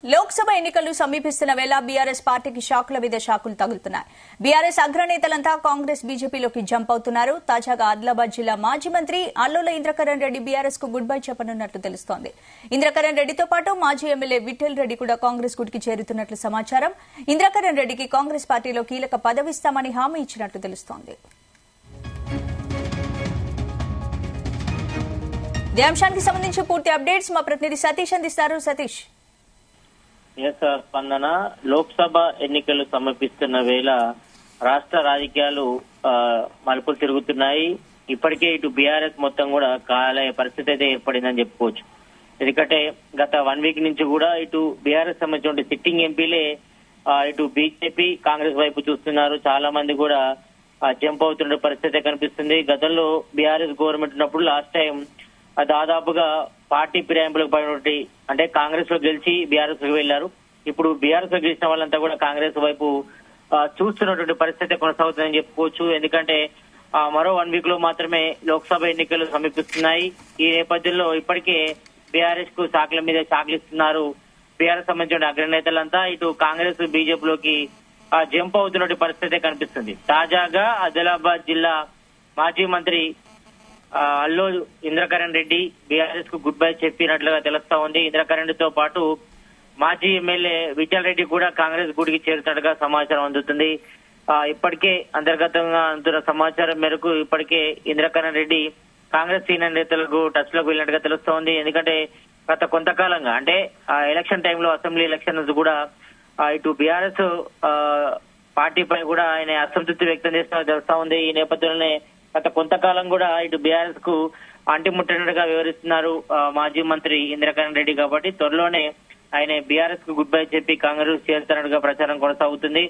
లోక్సభ ఎన్నికలు సమీపిస్తున్న వేళ బీఆర్ఎస్ పార్టీకి షాకుల మీద షాకులు తగులుతున్నాయి. బీఆర్ఎస్ అగ్రనేతలంతా కాంగ్రెస్ బీజేపీలోకి జంప్ అవుతున్నారు. తాజాగా ఆదిలాబాద్ జిల్లా మాజీ మంత్రి అల్లోల ఇంద్రకరణ్ రెడ్డి బీఆర్ఎస్ కు గుడ్ బై చెప్పనున్నట్లు తెలుస్తోంది. ఇంద్రకరణ్ రెడ్డితో పాటు మాజీ ఎమ్మెల్యే విఠల్ రెడ్డి కూడా కాంగ్రెస్ గుడికి చేరుతున్నట్లు సమాచారం. ఇంద్రకరణ్ రెడ్డికి కాంగ్రెస్ పార్టీలో కీలక పదవిస్తామని హామీ ఇచ్చినట్లు తెలుస్తోంది. ఈ అంశానికి సంబంధించి పూర్తి అప్డేట్స్ మా ప్రతినిధి సతీష్ అందిస్తారు. సతీష్. స్పందన. లోక్సభ ఎన్నికలు సమీపిస్తున్న వేళ రాష్ట్ర రాజకీయాలు మలుపులు తిరుగుతున్నాయి. ఇప్పటికే ఇటు బీఆర్ఎస్ మొత్తం కూడా కాలయ పరిస్థితి అయితే ఏర్పడిందని చెప్పుకోవచ్చు. ఎందుకంటే గత 1 వీక్ నుంచి కూడా ఇటు బీఆర్ఎస్ సంబంధించిన సిట్టింగ్ ఎంపీలే ఇటు బీజేపీ కాంగ్రెస్ వైపు చూస్తున్నారు. చాలా మంది కూడా జంప్ అవుతున్న పరిస్థితి కనిపిస్తుంది. గతంలో బీఆర్ఎస్ గవర్నమెంట్ ఉన్నప్పుడు లాస్ట్ టైం దాదాపుగా పార్టీ ఫిరాయింపులకు పడినటువంటి అంటే కాంగ్రెస్ లో గెలిచి బీఆర్ఎస్ లో వెళ్లారు. ఇప్పుడు బీఆర్ఎస్ లో గెలిచిన వాళ్ళంతా కూడా కాంగ్రెస్ వైపు చూస్తున్నటువంటి పరిస్థితి కొనసాగుతుందని చెప్పుకోవచ్చు. ఎందుకంటే మరో 1 వీక్ లో మాత్రమే లోక్సభ ఎన్నికలు సమీపిస్తున్నాయి. ఈ నేపథ్యంలో ఇప్పటికే బీఆర్ఎస్ కు శాఖల మీద శాఖలిస్తున్నారు. బీఆర్ఎస్ సంబంధించిన అగ్రనేతలంతా ఇటు కాంగ్రెస్ బీజేపీలోకి జంప్ అవుతున్నటువంటి పరిస్థితి కనిపిస్తుంది. తాజాగా ఆదిలాబాద్ జిల్లా మాజీ మంత్రి అల్లో ఇంద్రకరణ్ రెడ్డి బీఆర్ఎస్ కు గుడ్ బై చెప్పినట్లుగా తెలుస్తా ఉంది. ఇంద్రకరణ్ తో పాటు మాజీ ఎమ్మెల్యే విఠల్ రెడ్డి కూడా కాంగ్రెస్ గుడికి చేరుతున్నట్టుగా సమాచారం అందుతుంది. ఇప్పటికే అంతర్గతంగా అందుతున్న సమాచారం మేరకు ఇప్పటికే ఇంద్రకరణ్ రెడ్డి కాంగ్రెస్ సీనియర్ నేతలకు టచ్ లోకి వెళ్ళినట్టుగా తెలుస్తోంది. ఎందుకంటే గత కొంతకాలంగా అంటే ఎలక్షన్ టైంలో అసెంబ్లీ ఎలక్షన్స్ కూడా ఇటు బీఆర్ఎస్ పార్టీపై కూడా ఆయన అసంతృప్తి వ్యక్తం చేస్తున్నట్టు తెలుస్తా ఉంది. ఈ నేపథ్యంలోనే గత కొంతకాలం కూడా ఇటు బీఆర్ఎస్ కు అంటిముట్టినట్టుగా వివరిస్తున్నారు మాజీ మంత్రి ఇంద్రకరణ్ రెడ్డి. కాబట్టి త్వరలోనే ఆయన బీఆర్ఎస్ కు గుడ్ బై చెప్పి కాంగ్రెస్ చేరుతున్నట్టుగా ప్రచారం కొనసాగుతుంది.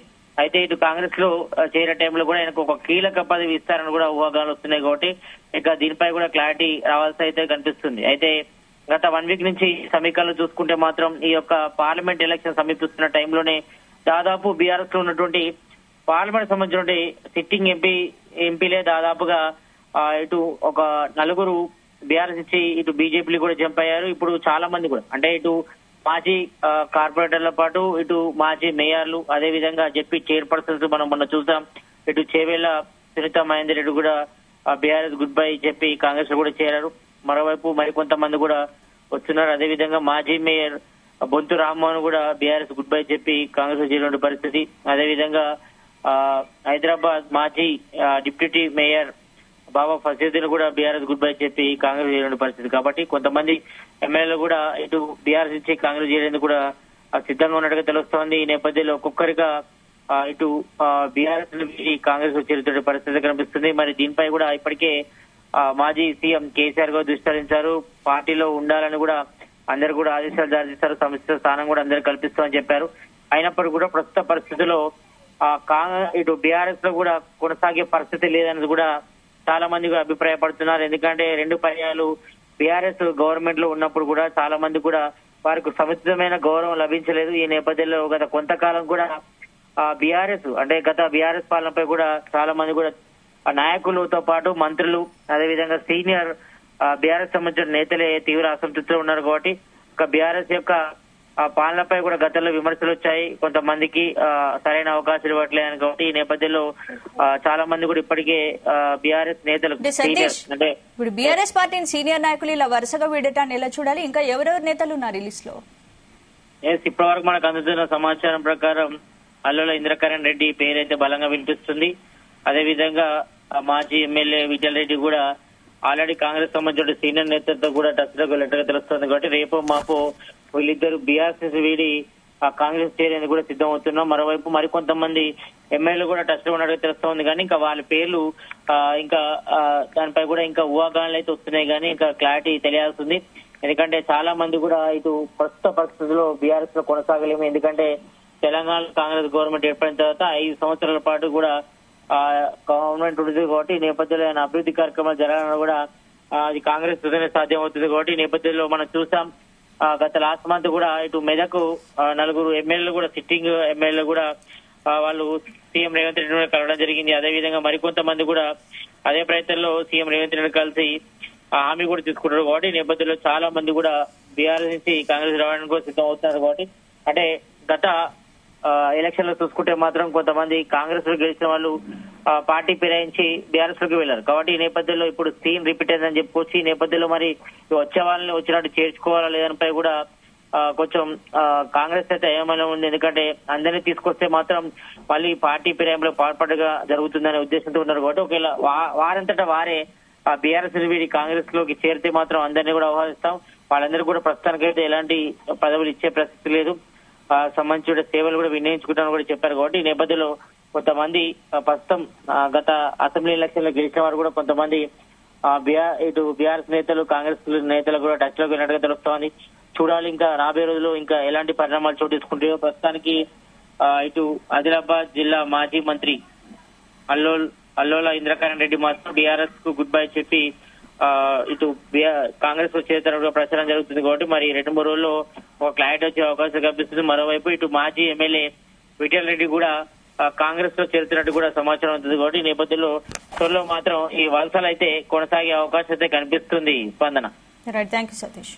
అయితే ఇటు కాంగ్రెస్ లో చేరే టైంలో కూడా ఆయనకు ఒక కీలక పదవి ఇస్తారని కూడా ఊహాగాలు వస్తున్నాయి. కాబట్టి ఇక దీనిపై కూడా క్లారిటీ రావాల్సి అయితే కనిపిస్తుంది. అయితే గత 1 వీక్ నుంచి సమీకరణలు చూసుకుంటే మాత్రం ఈ యొక్క పార్లమెంట్ ఎలక్షన్ సమీపిస్తున్న టైంలోనే దాదాపు బీఆర్ఎస్ లో ఉన్నటువంటి పార్లమెంట్ సంబంధించిన సిట్టింగ్ ఎంపీలే దాదాపుగా ఇటు ఒక 4 బీఆర్ఎస్ ఇచ్చి ఇటు బీజేపీ కూడా జంప్ అయ్యారు. ఇప్పుడు చాలా మంది కూడా అంటే ఇటు మాజీ కార్పొరేటర్ల పాటు ఇటు మాజీ మేయర్లు అదే విధంగా జెడ్పీ చైర్పర్సన్స్ మనం మొన్న చూసాం. ఇటు చేవేళ్ల సునీత మహేందర్ రెడ్డి కూడా బీఆర్ఎస్ గుడ్ బై చెప్పి కాంగ్రెస్ లో కూడా చేరారు. మరోవైపు మరికొంతమంది కూడా వస్తున్నారు. అదేవిధంగా మాజీ మేయర్ బొంతు రామ్మోహన్ కూడా బీఆర్ఎస్ గుడ్ బై చెప్పి కాంగ్రెస్ లో చేరిన పరిస్థితి. అదేవిధంగా హైదరాబాద్ మాజీ డిప్యూటీ మేయర్ బాబా ఫసీద్దీన్ కూడా బీఆర్ఎస్ గుడ్ బై చెప్పి కాంగ్రెస్ చేరిన పరిస్థితి. కాబట్టి కొంతమంది ఎమ్మెల్యేలు కూడా ఇటు బీఆర్ఎస్ ఇచ్చి కాంగ్రెస్ చేరేందుకు కూడా సిద్ధంగా ఉన్నట్టుగా తెలుస్తోంది. ఈ నేపథ్యంలో ఒక్కొక్కరిగా ఇటు బీఆర్ఎస్ కాంగ్రెస్ చేరుతున్న పరిస్థితి కనిపిస్తుంది. మరి దీనిపై కూడా ఇప్పటికే మాజీ సీఎం కేసీఆర్ గారు దృష్టి సారించారు. పార్టీలో ఉండాలని కూడా అందరు కూడా ఆదేశాలు జారీ చేశారు. సముచిత స్థానం కూడా అందరు కల్పిస్తామని చెప్పారు. అయినప్పటికీ కూడా ప్రస్తుత పరిస్థితుల్లో ఇటు బీఆర్ఎస్ లో కూడా కొనసాగే పరిస్థితి లేదని కూడా చాలా మంది అభిప్రాయపడుతున్నారు. ఎందుకంటే 2 పర్యాలు బీఆర్ఎస్ గవర్నమెంట్ లో ఉన్నప్పుడు కూడా చాలా మంది కూడా వారికి సముచితమైన గౌరవం లభించలేదు. ఈ నేపథ్యంలో గత కొంతకాలం కూడా బీఆర్ఎస్ అంటే గత బీఆర్ఎస్ పాలనపై కూడా చాలా మంది కూడా నాయకులతో పాటు మంత్రులు అదేవిధంగా సీనియర్ బీఆర్ఎస్ సంబంధించిన నేతలే తీవ్ర అసంతృప్తిలో ఉన్నారు. కాబట్టి ఒక బీఆర్ఎస్ యొక్క పాలనపై కూడా గతంలో విమర్శలు వచ్చాయి. కొంతమందికి సరైన అవకాశాలు ఇవ్వట్లేదు. కాబట్టి ఈ నేపథ్యంలో చాలా మంది కూడా ఇప్పటికే బీఆర్ఎస్ నేతలు అంటే ఇప్పుడు బీఆర్ఎస్ పార్టీ సీనియర్ నాయకులు ఇలా వరుసగా వీడటాన్ని ఎలా చూడాలి? ఇంకా ఎవరెవరు నేతలు ఉన్నారు ఈ లిస్ట్ లో? ఇప్పటి వరకు మనకు అందుతున్న సమాచారం ప్రకారం అల్లోల ఇంద్రకరణ్ రెడ్డి పేరైతే బలంగా వినిపిస్తుంది. అదేవిధంగా మాజీ ఎమ్మెల్యే విఠల్ రెడ్డి కూడా ఆల్రెడీ కాంగ్రెస్ సంబంధించిన సీనియర్ నేతలతో కూడా టచ్ లోకి వెళ్ళట్టుగా తెలుస్తుంది. కాబట్టి రేపు మాపు వీళ్ళిద్దరు బీఆర్ఎస్ వీడి కాంగ్రెస్ చేరేందుకు కూడా సిద్ధం అవుతున్నాం. మరోవైపు మరికొంతమంది ఎమ్మెల్యేలు కూడా టచ్ లో ఉన్నట్టుగా తెలుస్తోంది. కానీ ఇంకా వాళ్ళ పేర్లు ఇంకా దానిపై కూడా ఇంకా ఊహాగానాలు అయితే వస్తున్నాయి. కానీ ఇంకా క్లారిటీ తెలియాల్సింది. ఎందుకంటే చాలా మంది కూడా ఇటు ప్రస్తుత పరిస్థితుల్లో బీఆర్ఎస్ లో కొనసాగలేము. ఎందుకంటే తెలంగాణ కాంగ్రెస్ గవర్నమెంట్ ఏర్పడిన తర్వాత 5 సంవత్సరాల పాటు కూడా గవర్నమెంట్ ఉంటుంది. కాబట్టి ఈ నేపథ్యంలో ఆయన అభివృద్ధి కార్యక్రమాలు జరగాలని కూడా అది కాంగ్రెస్ తోనే సాధ్యం అవుతుంది. కాబట్టి ఈ నేపథ్యంలో మనం చూసాం గత లాస్ట్ మంత్ కూడా ఇటు మెదకు 4 ఎమ్మెల్యేలు కూడా సిట్టింగ్ ఎమ్మెల్యేలు కూడా వాళ్ళు సీఎం రేవంత్ రెడ్డి కలవడం జరిగింది. అదేవిధంగా మరికొంతమంది కూడా అదే ప్రయత్నంలో సీఎం రేవంత్ రెడ్డి కలిసి హామీ కూడా తీసుకుంటారు. కాబట్టి ఈ నేపథ్యంలో చాలా మంది కూడా బీఆర్ఎస్ నుంచి కాంగ్రెస్ రావడానికి కూడా సిద్ధం అవుతున్నారు. కాబట్టి అంటే గత ఎలక్షన్ లో చూసుకుంటే మాత్రం కొంతమంది కాంగ్రెస్ లో గెలిచిన వాళ్ళు పార్టీ ఫిరాయించి బీఆర్ఎస్ లోకి వెళ్లారు. కాబట్టి ఈ నేపథ్యంలో ఇప్పుడు సీన్ రిపీట్ అయిందని చెప్పుకోవచ్చు. ఈ నేపథ్యంలో మరి వచ్చే వాళ్ళని వచ్చినట్టు చేర్చుకోవాలా లేదనిపై కూడా కొంచెం కాంగ్రెస్ అయితే ఏమైనా ఉంది. ఎందుకంటే అందరినీ తీసుకొస్తే మాత్రం మళ్ళీ పార్టీ ఫిరాయింపులో పాల్పడగా జరుగుతుందనే ఉద్దేశంతో ఉన్నారు. కాబట్టి ఒకవేళ వారంతటా వారే బీఆర్ఎస్ వీడి కాంగ్రెస్ లోకి చేరితే మాత్రం అందరినీ కూడా ఆహ్వానిస్తాం. వాళ్ళందరికీ కూడా ప్రస్తుతానికైతే ఎలాంటి పదవులు ఇచ్చే ప్రసక్తి లేదు. సంబంధించిన సేవలు కూడా వినియోగించుకుంటామని కూడా చెప్పారు. కాబట్టి ఈ నేపథ్యంలో కొంతమంది ప్రస్తుతం గత అసెంబ్లీ ఎలక్షన్ లో గెలిచిన వారు కూడా కొంతమంది ఇటు బీఆర్ఎస్ నేతలు కాంగ్రెస్ నేతలు కూడా టచ్ లోకి వెళ్ళినట్టుగా తెలుస్తోంది. చూడాలి ఇంకా రాబోయే రోజుల్లో ఇంకా ఎలాంటి పరిణామాలు చోటు తీసుకుంటాయో. ప్రస్తుతానికి ఇటు ఆదిలాబాద్ జిల్లా మాజీ మంత్రి అల్లోల ఇంద్రకరణ్ రెడ్డి మాత్రం బీఆర్ఎస్ కు గుడ్ బై చెప్పి ఇటు కాంగ్రెస్ లో చేరుతున్నట్టుగా ప్రచారం జరుగుతుంది. కాబట్టి మరి 2-3 రోజుల్లో ఒక క్లారిటీ వచ్చే అవకాశం కనిపిస్తుంది. మరోవైపు ఇటు మాజీ ఎమ్మెల్యే విఠల్ రెడ్డి కూడా కాంగ్రెస్ లో చేరుతున్నట్టు కూడా సమాచారం ఉంటుంది. కాబట్టి ఈ నేపథ్యంలో త్వరలో మాత్రం ఈ వలసలు అయితే కొనసాగే అవకాశం అయితే కనిపిస్తుంది. స్పందన. Right, thank you Satish.